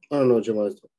Buenas noches, maestro.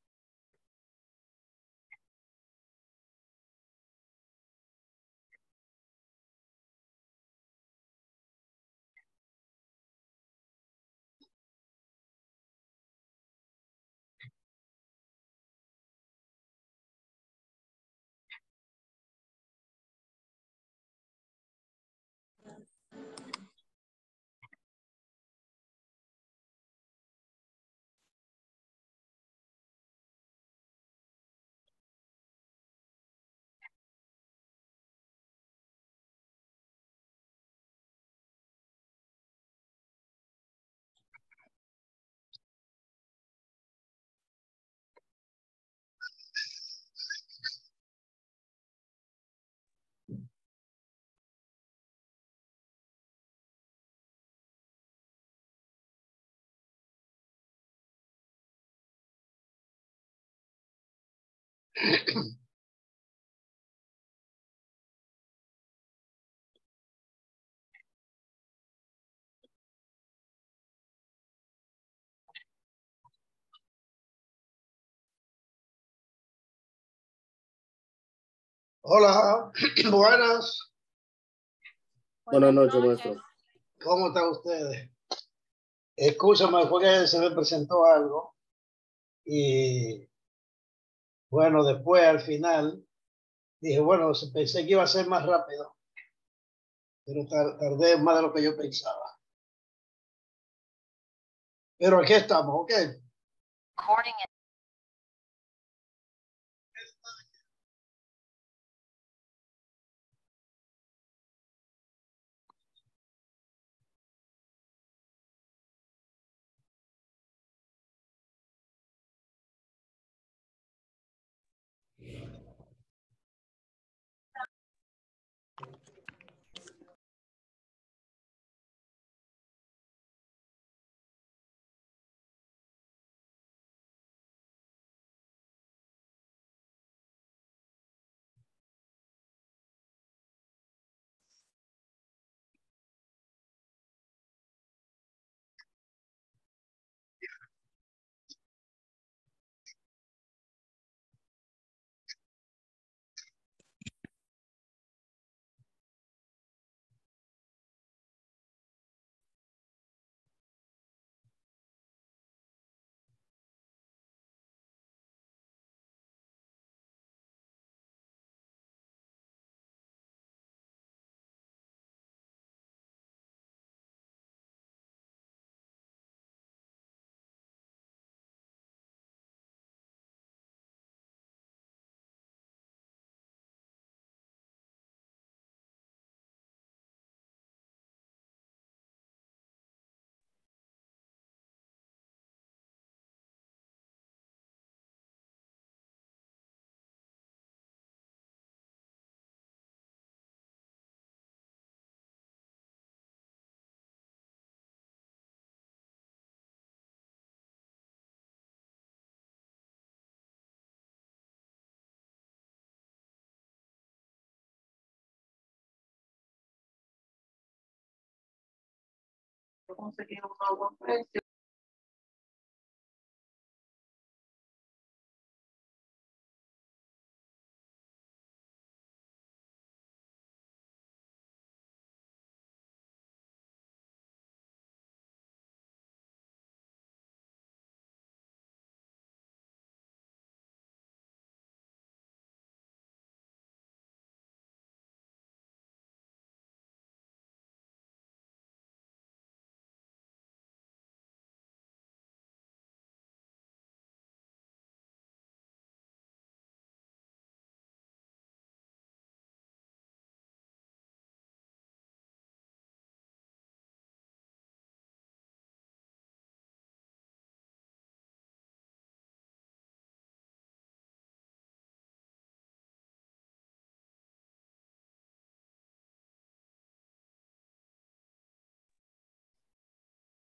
Hola, buenas. Buenas noches, maestro. ¿Cómo están ustedes? Escúchame, fue que se me presentó algo y bueno, después al final dije, bueno, pensé que iba a ser más rápido, pero tardé más de lo que yo pensaba. Pero aquí estamos, ¿ok?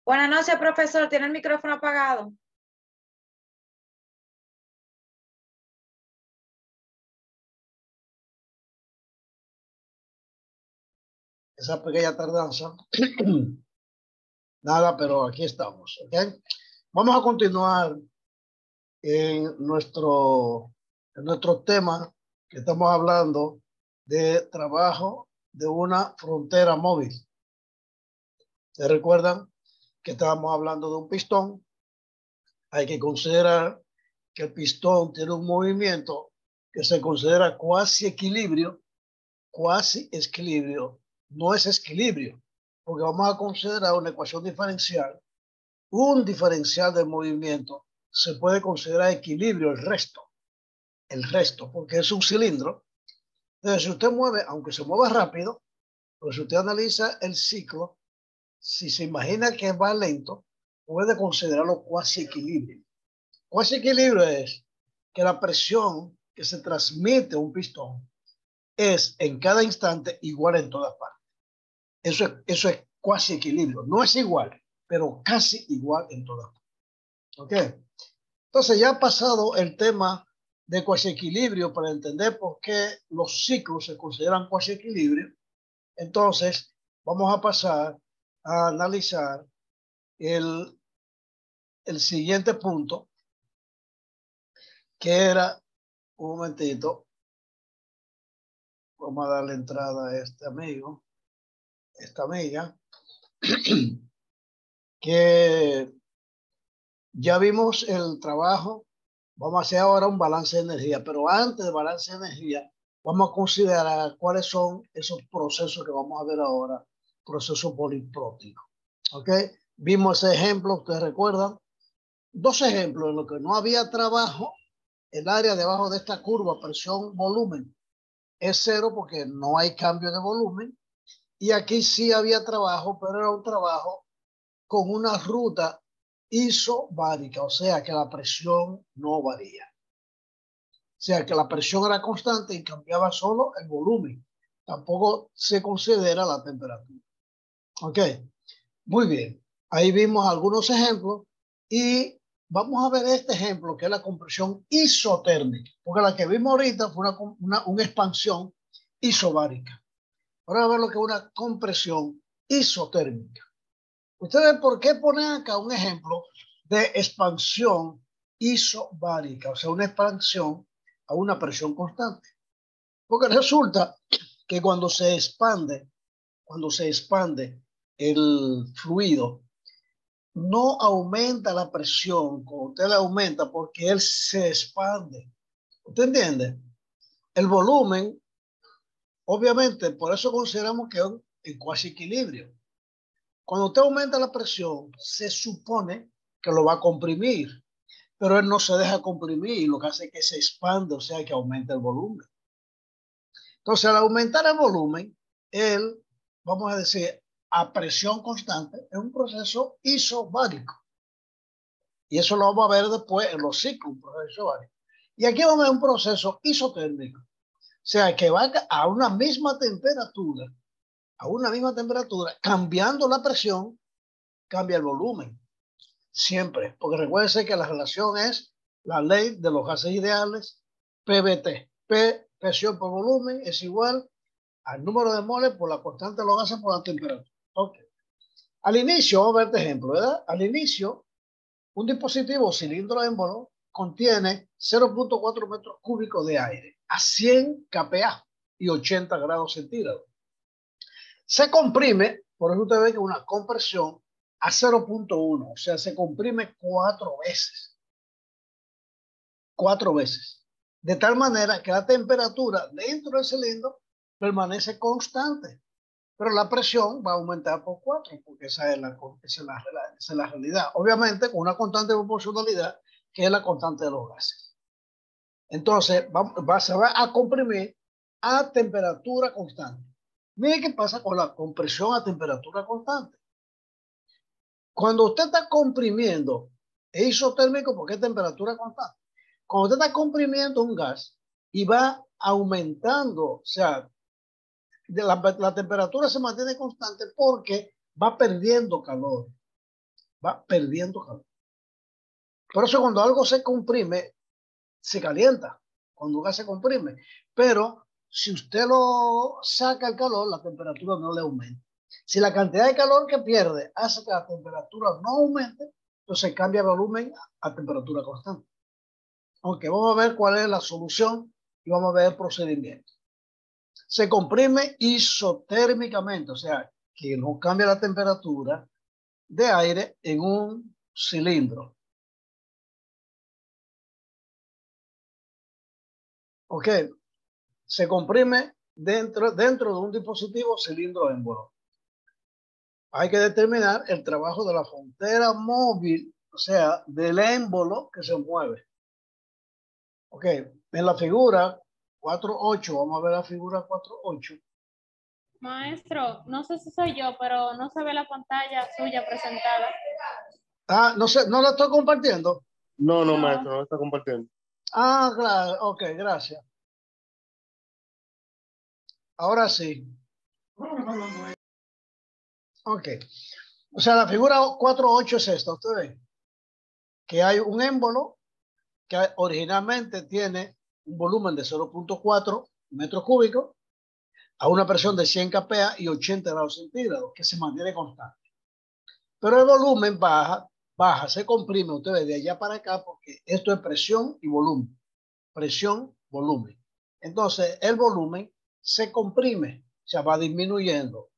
Buenas noches, profesor. Tiene el micrófono apagado. Esa pequeña tardanza. Nada, pero aquí estamos, ¿ok? Vamos a continuar en nuestro tema que estamos hablando de trabajo de una frontera móvil. ¿Se recuerdan que estábamos hablando de un pistón? Hay que considerar que el pistón tiene un movimiento que se considera cuasi equilibrio. Cuasi equilibrio no es equilibrio, porque vamos a considerar una ecuación diferencial. Un diferencial del movimiento se puede considerar equilibrio, el resto, porque es un cilindro. Entonces, si usted mueve, aunque se mueva rápido, pero si usted analiza el ciclo, si se imagina que va lento, puede considerarlo cuasi equilibrio. Cuasi equilibrio es que la presión que se transmite a un pistón es en cada instante igual en todas partes. Eso es cuasi equilibrio. No es igual, pero casi igual en todas partes. ¿Ok? Entonces ya ha pasado el tema de cuasi equilibrio para entender por qué los ciclos se consideran cuasi equilibrio. Entonces vamos a pasar a analizar el siguiente punto, que era, un momentito, vamos a darle entrada a este amigo, esta amiga, que ya vimos el trabajo. Vamos a hacer ahora un balance de energía, pero antes del balance de energía, vamos a considerar cuáles son esos procesos que vamos a ver ahora, procesos polipróticos. ¿Ok? Vimos ese ejemplo, ustedes recuerdan, dos ejemplos en los que no había trabajo. El área debajo de esta curva, presión-volumen, es cero porque no hay cambio de volumen. Y aquí sí había trabajo, pero era un trabajo con una ruta isobárica, o sea que la presión no varía. O sea que la presión era constante y cambiaba solo el volumen. Tampoco se considera la temperatura. Ok, muy bien. Ahí vimos algunos ejemplos y vamos a ver este ejemplo que es la compresión isotérmica, porque la que vimos ahorita fue una expansión isobárica. Ahora vamos a ver lo que es una compresión isotérmica. Ustedes, ¿por qué ponen acá un ejemplo de expansión isobárica? O sea, una expansión a una presión constante. Porque resulta que cuando se expande el fluido, no aumenta la presión cuando usted la aumenta porque él se expande. ¿Usted entiende? El volumen, obviamente, por eso consideramos que es un cuasi equilibrio. Cuando usted aumenta la presión, se supone que lo va a comprimir, pero él no se deja comprimir, lo que hace es que se expande, o sea, que aumenta el volumen. Entonces, al aumentar el volumen, él, vamos a decir, a presión constante, es un proceso isobárico. Y eso lo vamos a ver después en los ciclos, un proceso isobárico. Y aquí vamos a ver un proceso isotérmico. O sea, que va a una misma temperatura, cambiando la presión, cambia el volumen. Siempre, porque recuérdense que la relación es la ley de los gases ideales, PVT. P, presión por volumen, es igual al número de moles por la constante de los gases por la temperatura. Okay. Al inicio, vamos a ver este ejemplo, ¿verdad? Al inicio, un dispositivo cilindro émbolo contiene 0.4 metros cúbicos de aire a 100 kPa y 80 grados centígrados. Se comprime, por eso usted ve que una compresión a 0.1, o sea, se comprime 4 veces. 4 veces. De tal manera que la temperatura dentro del cilindro permanece constante, pero la presión va a aumentar por 4, porque esa es la realidad. Obviamente, con una constante de proporcionalidad, que es la constante de los gases. Entonces, se va a comprimir a temperatura constante. Mire qué pasa con la compresión a temperatura constante. Cuando usted está comprimiendo, es isotérmico porque es temperatura constante. Cuando usted está comprimiendo un gas y va aumentando, o sea, la temperatura se mantiene constante porque va perdiendo calor. Va perdiendo calor. Por eso cuando algo se comprime, se calienta. Cuando un gas se comprime. Pero si usted lo saca el calor, la temperatura no le aumenta. Si la cantidad de calor que pierde hace que la temperatura no aumente, entonces cambia el volumen a temperatura constante. Ok, vamos a ver cuál es la solución y vamos a ver el procedimiento. Se comprime isotérmicamente, o sea, que no cambia la temperatura de aire en un cilindro. Ok, se comprime dentro de un dispositivo cilindro émbolo. Hay que determinar el trabajo de la frontera móvil, o sea, del émbolo que se mueve. Ok, en la figura 4.8, vamos a ver la figura 4.8. Maestro, no sé si soy yo, pero no se ve la pantalla suya presentada. Ah, no sé, no la estoy compartiendo. No, No. maestro, no está compartiendo. Ah, claro, ok, gracias. Ahora sí. Ok. O sea, la figura 4.8 es esta, usted ve. Que hay un émbolo que originalmente tiene un volumen de 0.4 metros cúbicos a una presión de 100 kPa y 80 grados centígrados, que se mantiene constante. Pero el volumen baja, se comprime, usted ve, de allá para acá, porque esto es presión y volumen. Presión, volumen. Entonces, el volumen se comprime, o sea, va disminuyendo.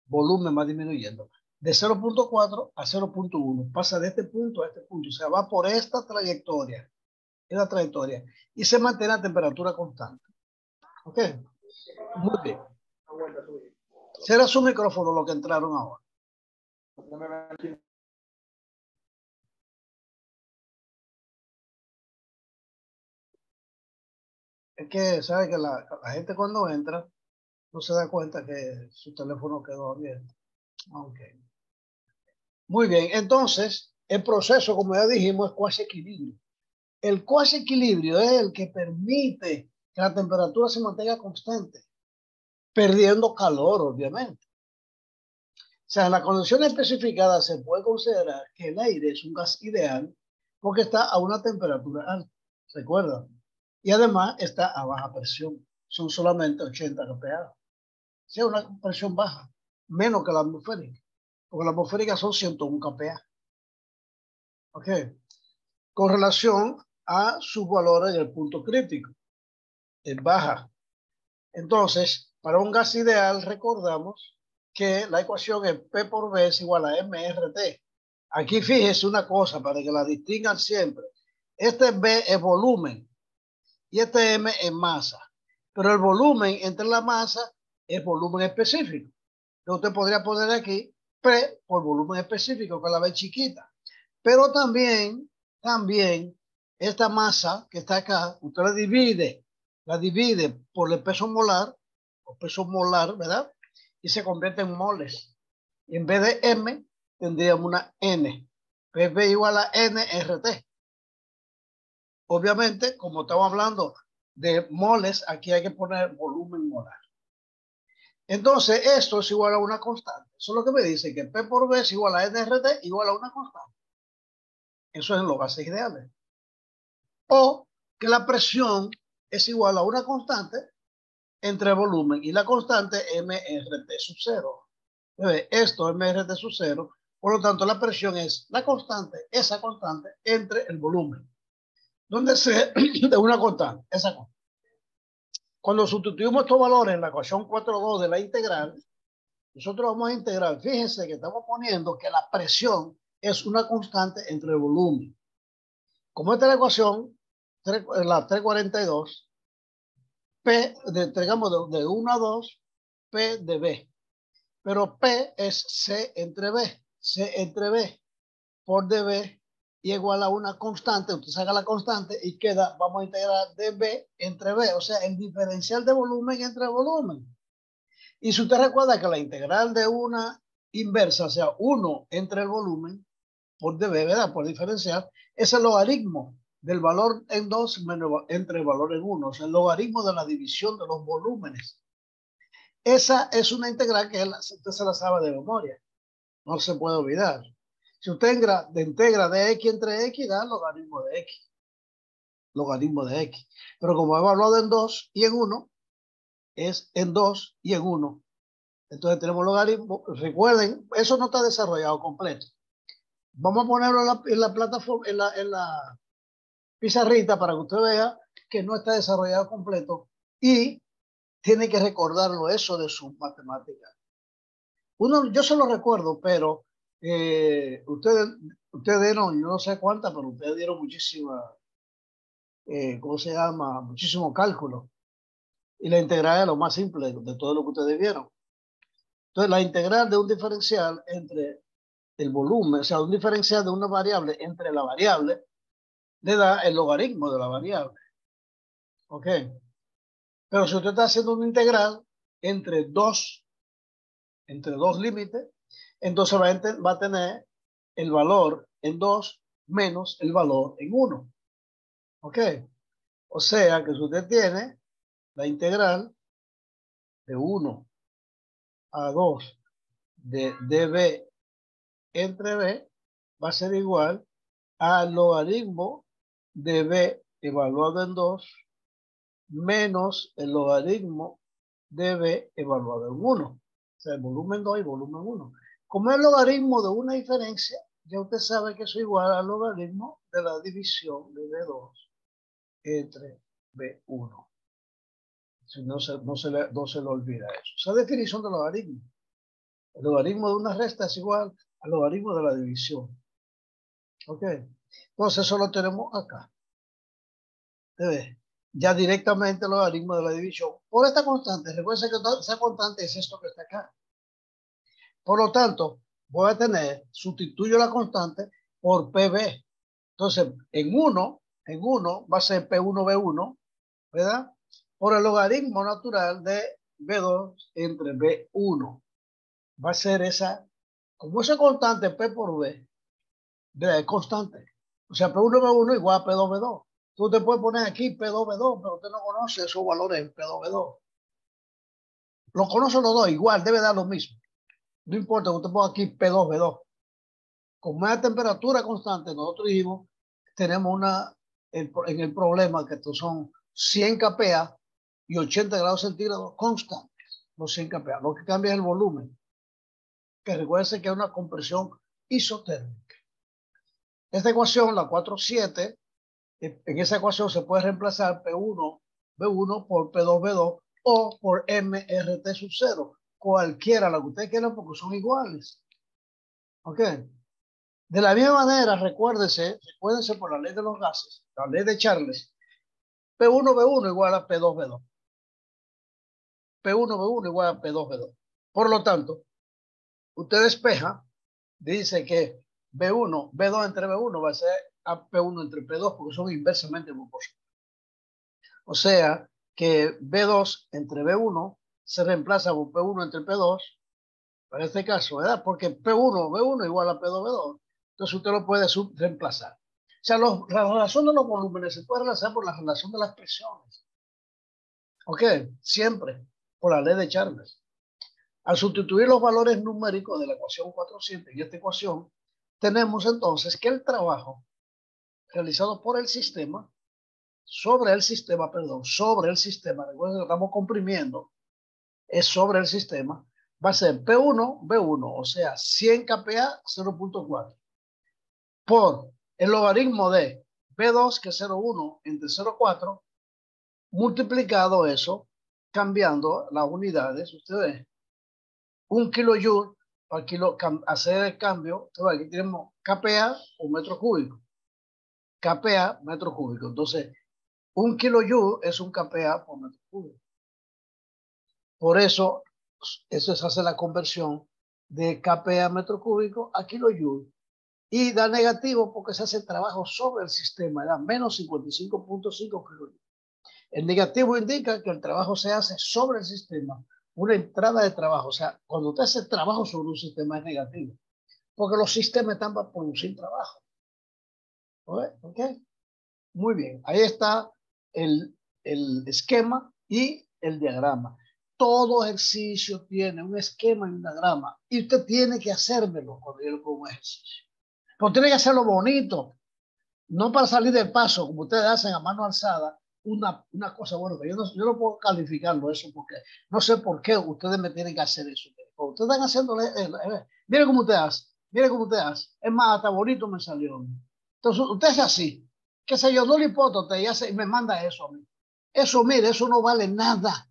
Volumen va disminuyendo. De 0.4 a 0.1. Pasa de este punto a este punto. O sea, va por esta trayectoria. Esta trayectoria. Y se mantiene a temperatura constante. ¿Ok? Muy bien. Será su micrófono lo que entraron ahora. Es que, ¿sabe que la gente cuando entra no se da cuenta que su teléfono quedó abierto? Ok. Muy bien. Entonces, el proceso, como ya dijimos, es cuasi equilibrio. El cuasi equilibrio es el que permite que la temperatura se mantenga constante, perdiendo calor, obviamente. O sea, en la condición especificada se puede considerar que el aire es un gas ideal porque está a una temperatura alta, ¿recuerdan? Y además está a baja presión, son solamente 80 kPa. O sea, una presión baja, menos que la atmosférica, porque la atmosférica son 101 kPa. ¿Ok? Con relación a sus valores del punto crítico, es baja. Entonces, para un gas ideal, recordamos que la ecuación es P por V es igual a MRT. Aquí fíjese una cosa para que la distingan siempre. Este V es volumen y este M es masa. Pero el volumen entre la masa es volumen específico. Entonces usted podría poner aquí P por volumen específico, que la ve chiquita. Pero también esta masa que está acá, usted la divide por el peso molar, o peso molar, ¿verdad? Y se convierte en moles. Y en vez de M, tendríamos una N. PV igual a NRT. Obviamente, como estamos hablando de moles, aquí hay que poner volumen molar. Entonces, esto es igual a una constante. Eso es lo que me dice, que P por V es igual a NRT igual a una constante. Eso es en los gases ideales. O que la presión es igual a una constante entre volumen y la constante MRT sub 0. Esto es MRT sub 0. Por lo tanto, la presión es la constante, esa constante, entre el volumen. Donde se de una constante, esa constante. Cuando sustituimos estos valores en la ecuación 4.2 de la integral, nosotros vamos a integrar. Fíjense que estamos poniendo que la presión es una constante entre el volumen. Como esta es la ecuación, la 342, P, entregamos de 1 a 2, P de B. Pero P es C entre B. C entre B por dB igual a una constante. Usted saca la constante y queda, vamos a integrar dB entre B. O sea, el diferencial de volumen entre volumen. Y si usted recuerda que la integral de una inversa, o sea, 1 entre el volumen por dB, ¿verdad? Por diferencial, es el logaritmo del valor en 2 entre el valor en 1. O sea, el logaritmo de la división de los volúmenes. Esa es una integral que usted se la sabe de memoria. No se puede olvidar. Si usted integra de x entre x, da logaritmo de x. Logaritmo de x. Pero como hemos hablado en 2 y en 1, es en 2 y en 1. Entonces tenemos logaritmo. Recuerden, eso no está desarrollado completo. Vamos a ponerlo en la plataforma, en pizarrita para que usted vea que no está desarrollado completo y tiene que recordarlo eso de sus matemáticas. Yo se lo recuerdo, pero ustedes dieron, yo no sé cuántas, pero ustedes dieron muchísima, ¿cómo se llama? Muchísimo cálculo. Y la integral es lo más simple de todo lo que ustedes vieron. Entonces, la integral de un diferencial entre el volumen, o sea, un diferencial de una variable entre la variable, le da el logaritmo de la variable. ¿Ok? Pero si usted está haciendo una integral entre dos límites, entonces va a tener el valor en 2 menos el valor en 1. ¿Ok? O sea que si usted tiene la integral de 1 a 2 de db entre b, va a ser igual al logaritmo de b evaluado en 2 menos el logaritmo de b evaluado en 1. O sea, el volumen 2 y volumen 1. Como es el logaritmo de una diferencia, ya usted sabe que eso es igual al logaritmo de la división de B2 entre B1. Si no se le olvida eso. Esa definición de logaritmo. El logaritmo de una resta es igual al logaritmo de la división. ¿Ok? Entonces eso lo tenemos acá. ¿Ve? Ya directamente el logaritmo de la división por esta constante. Recuerden que esa constante es esto que está acá. Por lo tanto, voy a tener, sustituyo la constante por PB. Entonces, en 1 va a ser P1B1, ¿verdad? Por el logaritmo natural de B2 entre B1. Va a ser esa, como esa constante P por B, es constante. O sea, P1B1 igual a P2B2. Tú te puedes poner aquí P2B2, pero usted no conoce esos valores en P2B2. Los conoce los dos igual, debe dar lo mismo. No importa, usted ponga aquí P2B2. Con más temperatura constante, nosotros dijimos, tenemos en el problema que estos son 100 kPa y 80 grados centígrados constantes. Los 100 kPa. Lo que cambia es el volumen. Que recuerden que es una compresión isotérmica. Esta ecuación, la 4.7, en esa ecuación se puede reemplazar P1B1 por P2B2 o por MRT sub 0. Cualquiera, la que ustedes quieran, porque son iguales. ¿Ok? De la misma manera, recuérdense por la ley de los gases, la ley de Charles, P1B1 igual a P2B2. P1B1 igual a P2B2. Por lo tanto, usted despeja, dice que B2 entre B1 va a ser a P1 entre P2 porque son inversamente proporcionales. O sea que B2 entre B1 se reemplaza por P1 entre P2, para este caso, ¿verdad? Porque B1 igual a P2B2. Entonces usted lo puede reemplazar. O sea, la relación de los volúmenes se puede reemplazar por la relación de las presiones. ¿Ok? Siempre por la ley de Charles. Al sustituir los valores numéricos de la ecuación 4.7 y esta ecuación, tenemos entonces que el trabajo realizado por el sistema, sobre el sistema, recuerden que estamos comprimiendo, es sobre el sistema, va a ser P1B1, o sea, 100 kPa 0.4, por el logaritmo de B2, que es 0.1 entre 0.4, multiplicado eso, cambiando las unidades, ustedes, 1 kilojoule, para hacer el cambio, aquí tenemos kPa o metro cúbico. kPa, metro cúbico. Entonces, 1 kilojoule es un kPa por metro cúbico. Por eso se hace la conversión de kPa metro cúbico a kilojoule. Y da negativo porque se hace trabajo sobre el sistema, da menos 55.5 kilojoule. El negativo indica que el trabajo se hace sobre el sistema, una entrada de trabajo. O sea, cuando usted hace trabajo sobre un sistema es negativo, porque los sistemas están para producir trabajo. ¿Ok? Muy bien, ahí está el esquema y el diagrama. Todo ejercicio tiene un esquema y un diagrama, y usted tiene que hacérmelo cuando yo le pongo un ejercicio. Pero tiene que hacerlo bonito, no para salir del paso, como ustedes hacen a mano alzada, una cosa, bueno, que yo no puedo calificarlo eso, porque no sé por qué ustedes me tienen que hacer eso. Ustedes están haciendo, miren cómo usted hace, es más, hasta bonito me salió. Entonces, usted es así, qué sé yo, no le hipótesis y hace, me manda eso a mí. Eso, mire, eso no vale nada.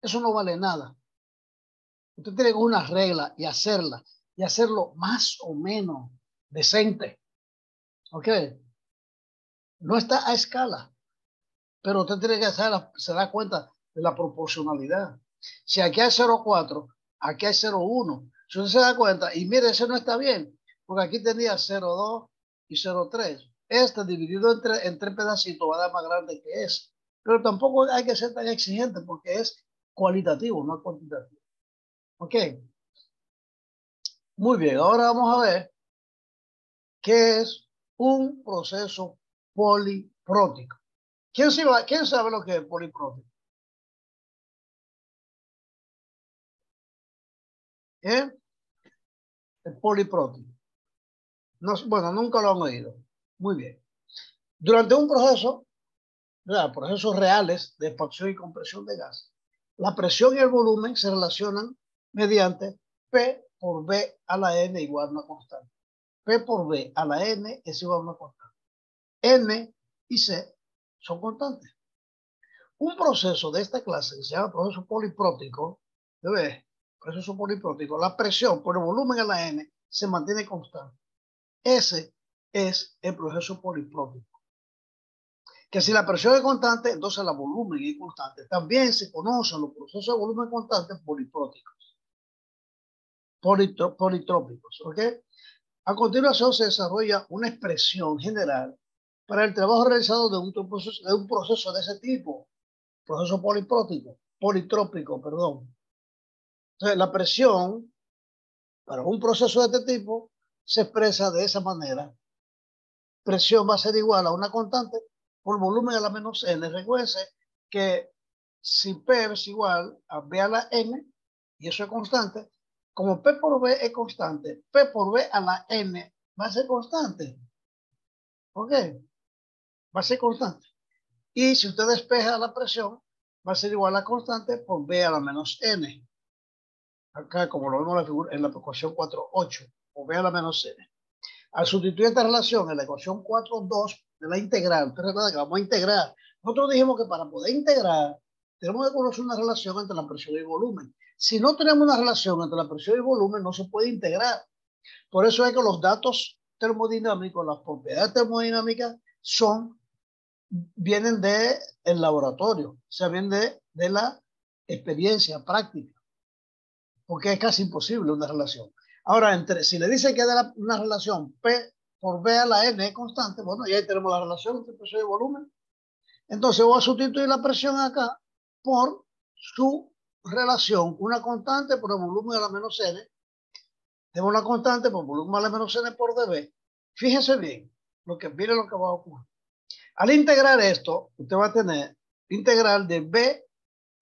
Eso no vale nada. Usted tiene una regla y hacerla y hacerlo más o menos decente. ¿Ok? No está a escala, pero usted tiene que hacer, se da cuenta de la proporcionalidad. Si aquí hay 0,4, aquí hay 0,1. Si usted se da cuenta, y mire, ese no está bien, porque aquí tenía 0,2 y 0,3. Este dividido en tres pedacitos va a dar más grande que ese. Pero tampoco hay que ser tan exigente porque es cualitativo, no cuantitativo. ¿Ok? Muy bien, ahora vamos a ver qué es un proceso poliprótico. ¿Quién sabe lo que es poliprótico? ¿Eh? El poliprótico. No, bueno, nunca lo han oído. Muy bien. Durante un proceso, ¿verdad? Procesos reales de expansión y compresión de gas, la presión y el volumen se relacionan mediante P por B a la N igual a una constante. P por B a la N es igual a una constante. N y C son constantes. Un proceso de esta clase, que se llama proceso poliprótico, ¿ves? Proceso poliprótico, la presión por el volumen a la N se mantiene constante. Ese es el proceso poliprótico. Que si la presión es constante, entonces el volumen es constante. También se conocen los procesos de volumen constante polipróticos. Politrópicos, ¿ok? A continuación se desarrolla una expresión general para el trabajo realizado de un proceso de ese tipo. Proceso politrópico, perdón. Entonces, la presión para un proceso de este tipo se expresa de esa manera. Presión va a ser igual a una constante por volumen a la menos n. Recuerden que si P es igual a B a la n, y eso es constante, como P por B es constante, P por B a la n va a ser constante. ¿Ok? Va a ser constante. Y si usted despeja la presión, va a ser igual a constante por B a la menos n. Acá, como lo vemos en la ecuación 4.8, o B a la menos n. Al sustituir esta relación en la ecuación 4.2 de la integral, usted recuerda que vamos a integrar. Nosotros dijimos que para poder integrar, tenemos que conocer una relación entre la presión y el volumen. Si no tenemos una relación entre la presión y el volumen, no se puede integrar. Por eso es que los datos termodinámicos, las propiedades termodinámicas, vienen del laboratorio, o sea, vienen de la experiencia práctica, porque es casi imposible una relación. Ahora, si le dice que da una relación P por B a la N es constante, bueno, ya ahí tenemos la relación entre presión y volumen. Entonces voy a sustituir la presión acá por su relación, una constante por el volumen a la menos N. Tengo una constante por volumen a la menos N por dB. Fíjese bien, mire lo que va a ocurrir. Al integrar esto, usted va a tener integral de B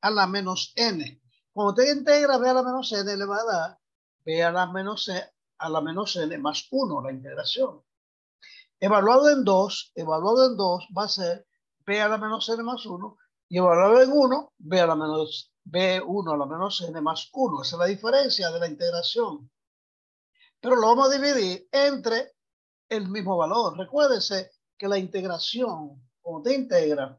a la menos N. Cuando usted integra B a la menos N, le va a dar B a la menos N más 1, la integración. Evaluado en 2 va a ser B a la menos N más 1, y evaluado en 1, B1 a la menos N más 1. Esa es la diferencia de la integración. Pero lo vamos a dividir entre el mismo valor. Recuérdese que la integración, cuando usted integra,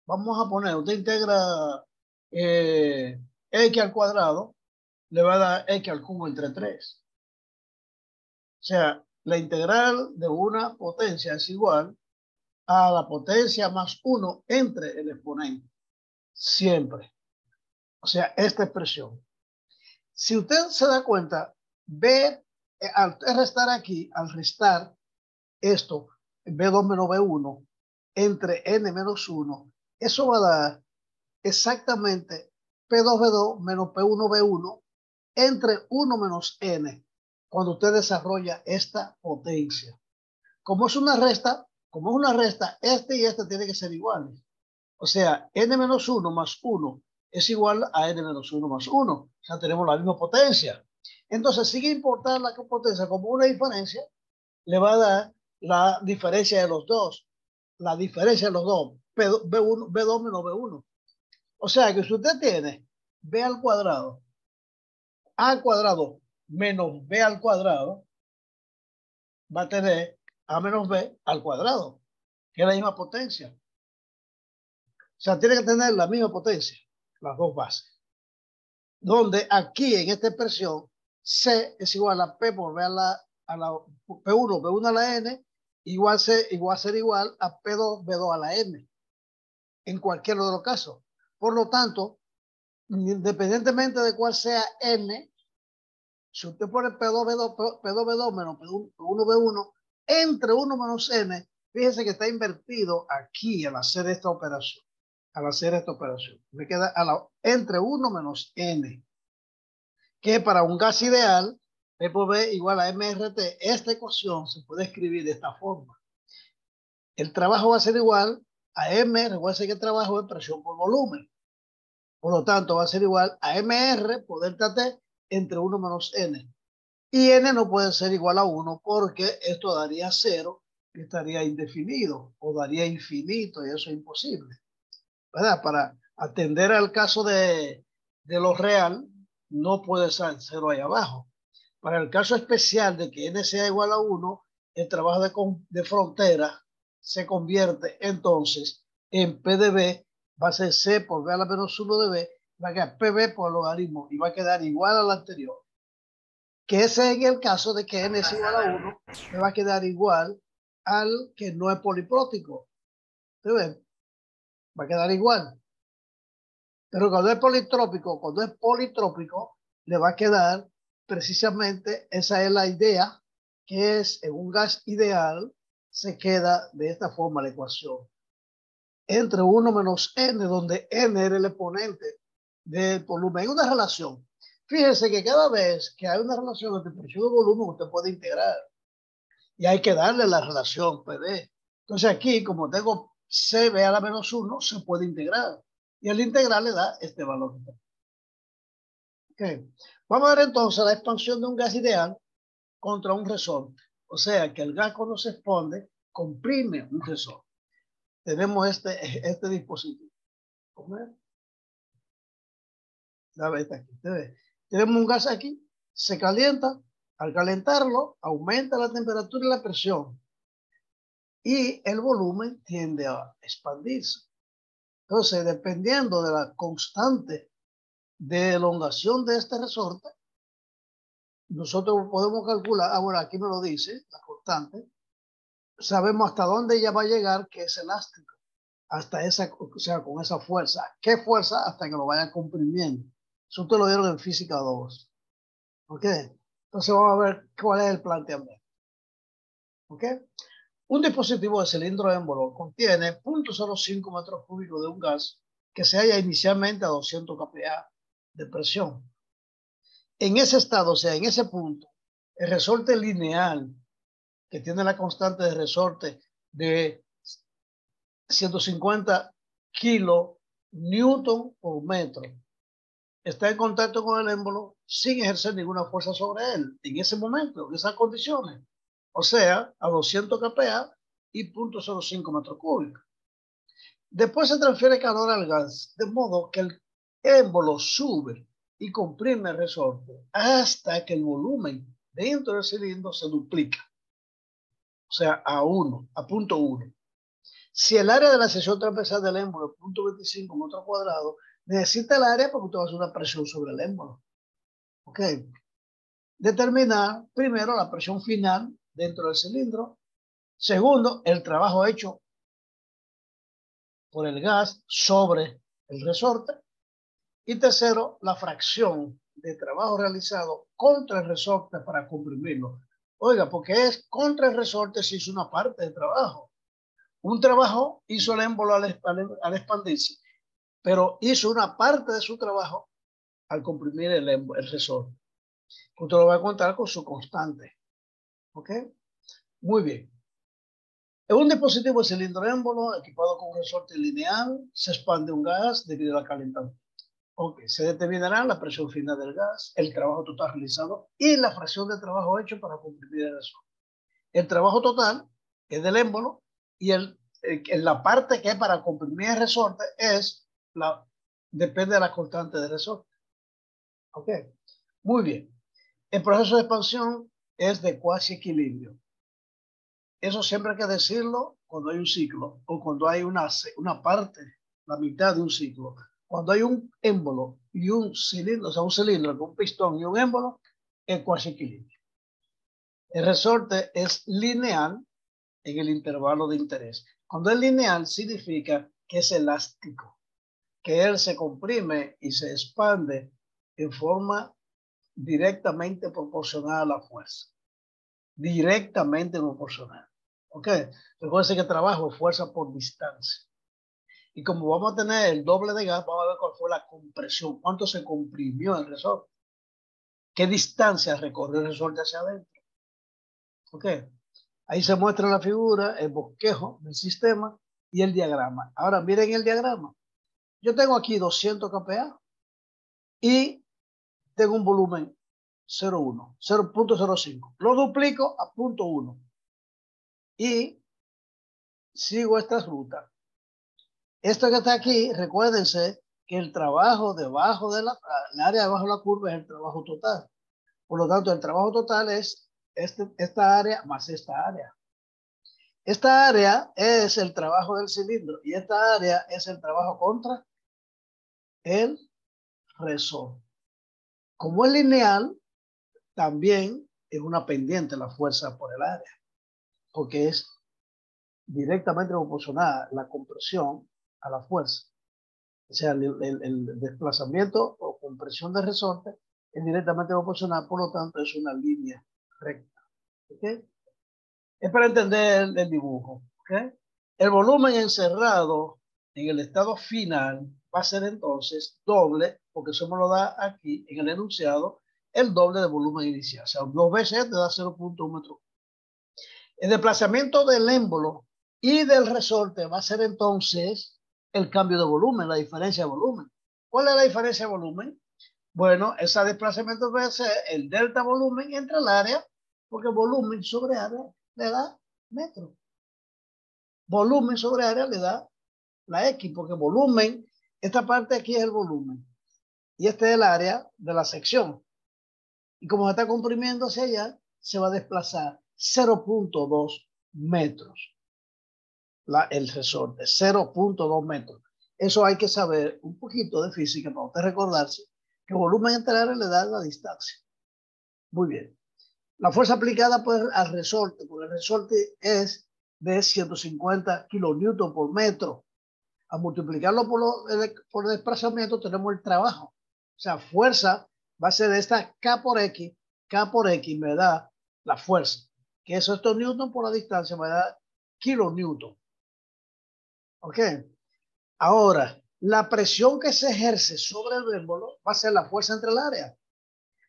vamos a poner, usted integra x al cuadrado, le va a dar x al cubo entre 3. O sea, la integral de una potencia es igual a la potencia más 1 entre el exponente. Siempre. O sea, esta expresión. Si usted se da cuenta, al restar aquí, al restar esto, B2 menos B1, entre N menos 1, eso va a dar exactamente P2B2 menos P1B1 entre 1 menos N, cuando usted desarrolla esta potencia. Como es una resta, este y este tienen que ser iguales. O sea, N menos 1 más 1 es igual a N menos 1 más 1. O sea, tenemos la misma potencia. Entonces, sigue importar la potencia como una diferencia, le va a dar la diferencia de los dos. La diferencia de los dos, B2 menos B1. O sea, que si usted tiene B al cuadrado, A al cuadrado menos B al cuadrado, va a tener A menos B al cuadrado. que es la misma potencia. O sea, tiene que tener la misma potencia, las dos bases. Donde aquí en esta expresión, C es igual a P por B a la P1, B1 a la N, igual a ser igual a P2, B2 a la N, en cualquiera de los casos. Por lo tanto, independientemente de cuál sea N, si usted pone P2, B2, P2, B2 menos P1, B1, entre 1 menos N, fíjese que está invertido aquí al hacer esta operación. Me queda entre 1 menos N, que para un gas ideal, P por B igual a MRT. Esta ecuación se puede escribir de esta forma. El trabajo va a ser igual a M, recuerden que el trabajo es presión por volumen. Por lo tanto, va a ser igual a MR por delta T entre 1 menos N. Y N no puede ser igual a 1 porque esto daría 0 y estaría indefinido o daría infinito y eso es imposible. ¿Verdad? Para atender al caso de lo real, no puede ser 0 ahí abajo. Para el caso especial de que N sea igual a 1, el trabajo de frontera se convierte entonces en P de B, va a ser C por B a la menos 1 de B, va a quedar PB por logaritmo y va a quedar igual al anterior. Que ese es el caso de que N es igual a 1, me va a quedar igual al que no es poliprótico. ¿Ustedes ven? Va a quedar igual. Pero cuando es politrópico, le va a quedar precisamente, esa es la idea, que es en un gas ideal, se queda de esta forma la ecuación. Entre 1 menos N, donde N era el exponente del volumen. Hay una relación. Fíjense que cada vez que hay una relación entre presión y volumen, usted puede integrar. Y hay que darle la relación PD. Entonces aquí, como tengo CB a la menos 1, se puede integrar. Y el integral le da este valor. Okay. Vamos a ver entonces la expansión de un gas ideal contra un resorte. O sea, que el gas cuando se expande, comprime un resorte. Tenemos este dispositivo. Aquí. Tenemos un gas aquí, se calienta. Al calentarlo, aumenta la temperatura y la presión. Y el volumen tiende a expandirse. Entonces, dependiendo de la constante de elongación de este resorte, nosotros podemos calcular, ahora aquí me lo dice, la constante, sabemos hasta dónde ella va a llegar, que es elástico, hasta esa, o sea, con esa fuerza. ¿Qué fuerza? Hasta que lo vaya comprimiendo. Eso ustedes lo vieron en física 2. ¿Ok? Entonces vamos a ver cuál es el planteamiento. ¿Ok? Un dispositivo de cilindro émbolo contiene 0.05 metros cúbicos de un gas que se halla inicialmente a 200 kPa de presión. En ese estado, o sea, en ese punto, el resorte lineal, que tiene la constante de resorte de 150 kilonewton por metro, está en contacto con el émbolo sin ejercer ninguna fuerza sobre él, en ese momento, en esas condiciones. O sea, a 200 kPa y 0.05 metros cúbicos. Después se transfiere calor al gas, de modo que el émbolo sube y comprime el resorte hasta que el volumen dentro del cilindro se duplica. O sea, a 0.1. Si el área de la sección transversal del émbolo es 0.25 metros cuadrados, necesita el área porque usted va a hacer una presión sobre el émbolo. Ok. Determinar primero la presión final dentro del cilindro. Segundo, el trabajo hecho por el gas sobre el resorte. Y tercero, la fracción de trabajo realizado contra el resorte para comprimirlo. Oiga, porque es contra el resorte si hizo una parte de trabajo. Un trabajo hizo el émbolo al expandirse, pero hizo una parte de su trabajo al comprimir el resorte. Usted lo va a contar con su constante. ¿Ok? Muy bien. En un dispositivo de cilindro émbolo equipado con un resorte lineal, se expande un gas debido al calentamiento. Ok, se determinará la presión final del gas, el trabajo total realizado y la fracción de trabajo hecho para comprimir el resorte. El trabajo total es del émbolo y la parte que es para comprimir el resorte depende de la constante del resorte. Ok, muy bien. El proceso de expansión es de cuasi equilibrio. Eso siempre hay que decirlo cuando hay un ciclo o cuando hay una parte, la mitad de un ciclo. Cuando hay un émbolo y un cilindro, o sea, un cilindro con un pistón y un émbolo, es cuasi equilibrio. El resorte es lineal en el intervalo de interés. Cuando es lineal, significa que es elástico, que él se comprime y se expande en forma directamente proporcional a la fuerza. Directamente proporcional. ¿Ok? Recuerden que trabajo es fuerza por distancia. Y como vamos a tener el doble de gas, vamos a ver cuál fue la compresión, cuánto se comprimió el resorte, qué distancia recorrió el resorte hacia adentro. ¿Ok? Ahí se muestra en la figura el bosquejo del sistema y el diagrama. Ahora miren el diagrama. Yo tengo aquí 200 kPa y tengo un volumen 0,1, 0.05. Lo duplico a 0.1 y sigo esta ruta. Esto que está aquí, recuérdense que el trabajo debajo de el área debajo de la curva es el trabajo total. Por lo tanto, el trabajo total es esta área más esta área. Esta área es el trabajo del cilindro y esta área es el trabajo contra el resorte. Como es lineal, también es una pendiente la fuerza por el área, porque es directamente proporcional la compresión a la fuerza. O sea, el desplazamiento o compresión del resorte es directamente proporcional, por lo tanto es una línea recta. ¿Okay? Es para entender el dibujo. ¿Okay? El volumen encerrado en el estado final va a ser entonces doble, porque eso me lo da aquí en el enunciado, el doble del volumen inicial. O sea, 2 veces te da 0.1 metro. El desplazamiento del émbolo y del resorte va a ser entonces el cambio de volumen, la diferencia de volumen. ¿Cuál es la diferencia de volumen? Bueno, ese desplazamiento va a ser el delta volumen entre el área, porque volumen sobre área le da metro. Volumen sobre área le da la X, porque volumen, esta parte aquí es el volumen. Y este es el área de la sección. Y como se está comprimiendo hacia allá, se va a desplazar 0.2 metros. El resorte, 0.2 metros. Eso hay que saber un poquito de física para usted recordarse que volumen entre áreas le da la distancia. Muy bien. La fuerza aplicada al resorte, porque el resorte es de 150 kilonewton por metro. A multiplicarlo por el desplazamiento tenemos el trabajo. O sea, fuerza va a ser esta K por X. K por X me da la fuerza. Que eso es newton por la distancia me da kilonewton. ¿Ok? Ahora, la presión que se ejerce sobre el émbolo va a ser la fuerza entre el área.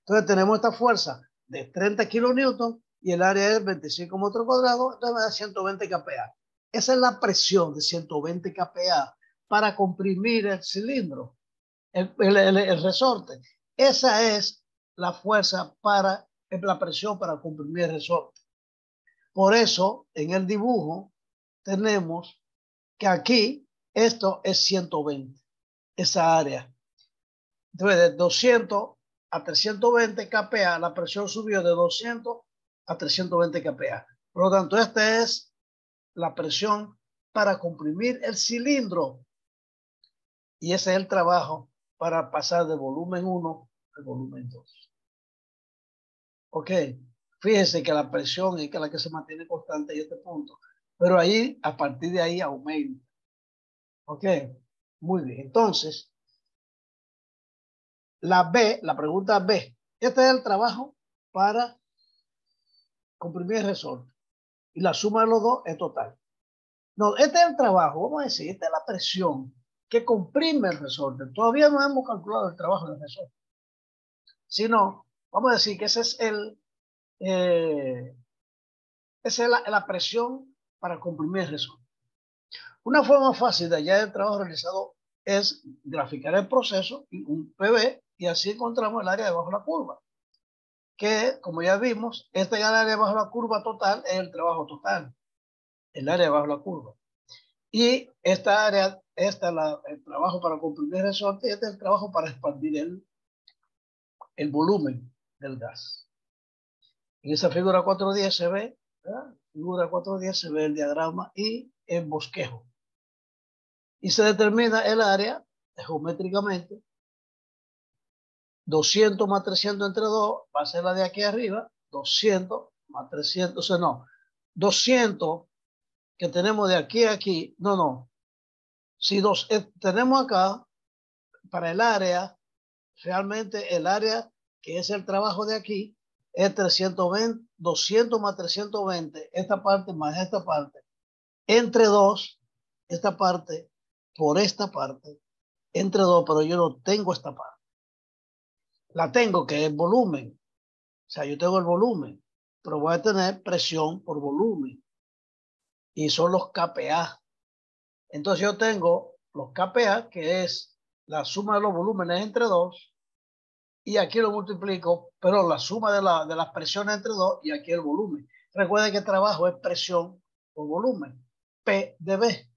Entonces tenemos esta fuerza de 30 kilonewton y el área es 25 metros cuadrados, entonces me da 120 kPa. Esa es la presión de 120 kPa para comprimir el cilindro, el resorte. Esa es la fuerza para la presión para comprimir el resorte. Por eso, en el dibujo, tenemos que aquí esto es 120, esa área. Entonces, de 200 a 320 kPa, la presión subió de 200 a 320 kPa. Por lo tanto, esta es la presión para comprimir el cilindro. Y ese es el trabajo para pasar de volumen 1 al volumen 2. Ok, fíjense que la presión es la que se mantiene constante en este punto. Pero ahí, a partir de ahí, aumenta. Ok, muy bien. Entonces, la pregunta B. Este es el trabajo para comprimir el resorte. Y la suma de los dos es total. No, este es el trabajo, vamos a decir, esta es la presión que comprime el resorte. Todavía no hemos calculado el trabajo del resorte. Sino, vamos a decir que ese es esa es la presión para comprimir el resorte. Una forma fácil de hallar el trabajo realizado es graficar el proceso, un PV, y así encontramos el área debajo de la curva. Que, como ya vimos, este área debajo de la curva total es el trabajo total. El área debajo de la curva. Y esta área, esta es el trabajo para comprimir el resorte y este es el trabajo para expandir el volumen del gas. En esa figura 4.10 se ve ¿verdad? Figura 4.10 se ve el diagrama y el bosquejo. Y se determina el área geométricamente. 200 más 300 entre 2 va a ser la de aquí arriba. 200 más 300, o sea, no. 200 que tenemos de aquí a aquí, no. Si tenemos acá, para el área, realmente el área que es el trabajo de aquí, es 320, 200 más 320, esta parte más esta parte, entre 2, esta parte por esta parte, entre 2, pero yo no tengo esta parte. La tengo, que es volumen. O sea, yo tengo el volumen, pero voy a tener presión por volumen. Y son los KPA. Entonces yo tengo los KPA, que es la suma de los volúmenes entre 2, y aquí lo multiplico, pero la suma de las presiones entre 2 y aquí el volumen. Recuerden que el trabajo es presión por volumen, P de B.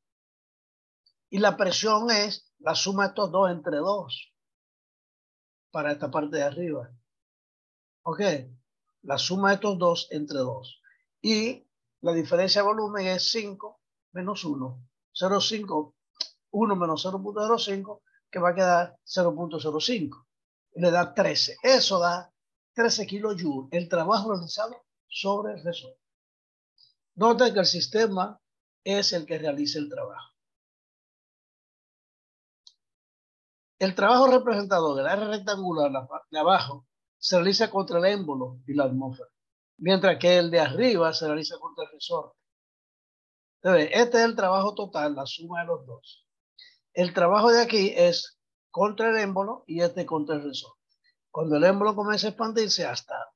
Y la presión es la suma de estos dos entre 2 para esta parte de arriba. ¿Ok? La suma de estos dos entre 2. Y la diferencia de volumen es 5 menos 1. 0,5. 1 menos 0.05, que va a quedar 0.05. Le da 13. Eso da 13 kilojoules. El trabajo realizado sobre el resorte. Nota que el sistema es el que realiza el trabajo. El trabajo representado del área rectangular de abajo se realiza contra el émbolo y la atmósfera, mientras que el de arriba se realiza contra el resorte. Entonces, este es el trabajo total, la suma de los dos. El trabajo de aquí es contra el émbolo y este contra el resorte. Cuando el émbolo comienza a expandirse hasta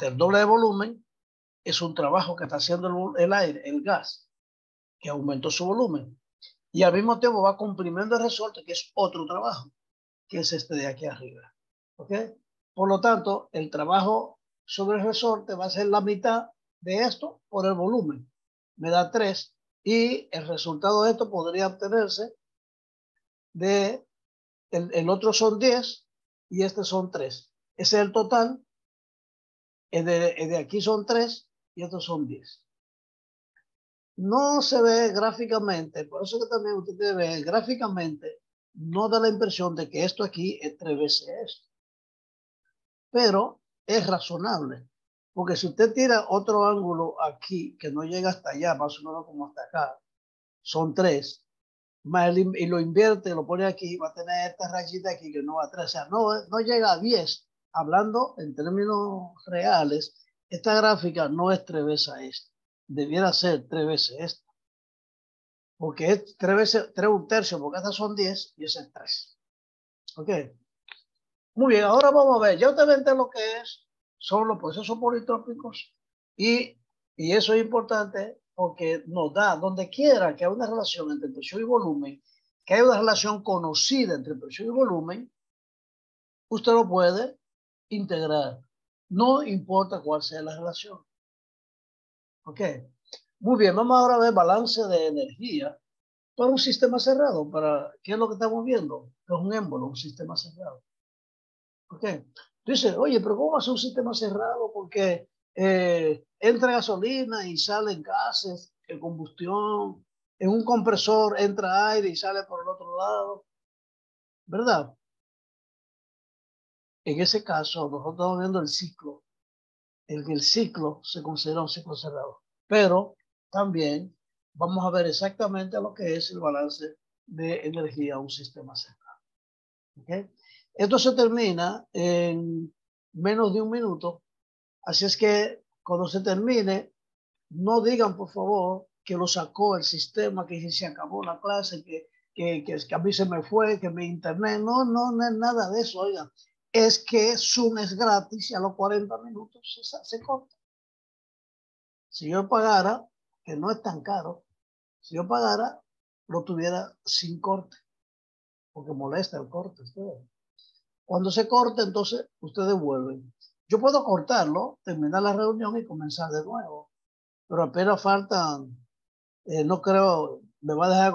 el doble de volumen, es un trabajo que está haciendo el aire, el gas, que aumentó su volumen. Y al mismo tiempo va comprimiendo el resorte, que es otro trabajo, que es este de aquí arriba. ¿Ok? Por lo tanto, el trabajo sobre el resorte va a ser la mitad de esto por el volumen. Me da 3 y el resultado de esto podría obtenerse de el otro son 10 y este son 3. Ese es el total. El de aquí son 3 y estos son 10. No se ve gráficamente, por eso que también usted debe ver gráficamente, no da la impresión de que esto aquí es 3 veces esto. Pero es razonable, porque si usted tira otro ángulo aquí que no llega hasta allá, más o menos como hasta acá, son 3, y lo invierte, lo pone aquí, va a tener esta rayita aquí que no va a 3, o sea, no llega a 10. Hablando en términos reales, esta gráfica no es 3 veces a esta, debiera ser 3 veces esta, porque es 3 veces, 3 un tercio, porque estas son 10 y ese es 3. Ok. Muy bien, ahora vamos a ver, ya ustedes ven lo que son los procesos politrópicos y eso es importante porque nos da, donde quiera que haya una relación entre presión y volumen, que haya una relación conocida entre presión y volumen, usted lo puede integrar, no importa cuál sea la relación. Ok, muy bien, vamos ahora a ver balance de energía para un sistema cerrado, ¿qué es lo que estamos viendo? Que es un émbolo, un sistema cerrado. Ok, dice, oye, pero ¿cómo va a ser un sistema cerrado? Porque entra gasolina y salen gases de combustión, en un compresor entra aire y sale por el otro lado, ¿verdad? En ese caso, nosotros estamos viendo el ciclo, el ciclo se considera un ciclo cerrado, pero también vamos a ver exactamente lo que es el balance de energía a un sistema cerrado. ¿Okay? Esto se termina en menos de un minuto, así es que cuando se termine, no digan por favor que lo sacó el sistema, que se acabó la clase, que a mí se me fue, que mi internet, no es nada de eso, oigan. Es que Zoom es gratis y a los 40 minutos se corta. Si yo pagara, que no es tan caro, si yo pagara, lo tuviera sin corte, porque molesta el corte. Cuando se corte, entonces ustedes vuelven. Yo puedo cortarlo, terminar la reunión y comenzar de nuevo, pero apenas faltan, no creo, me va a dejar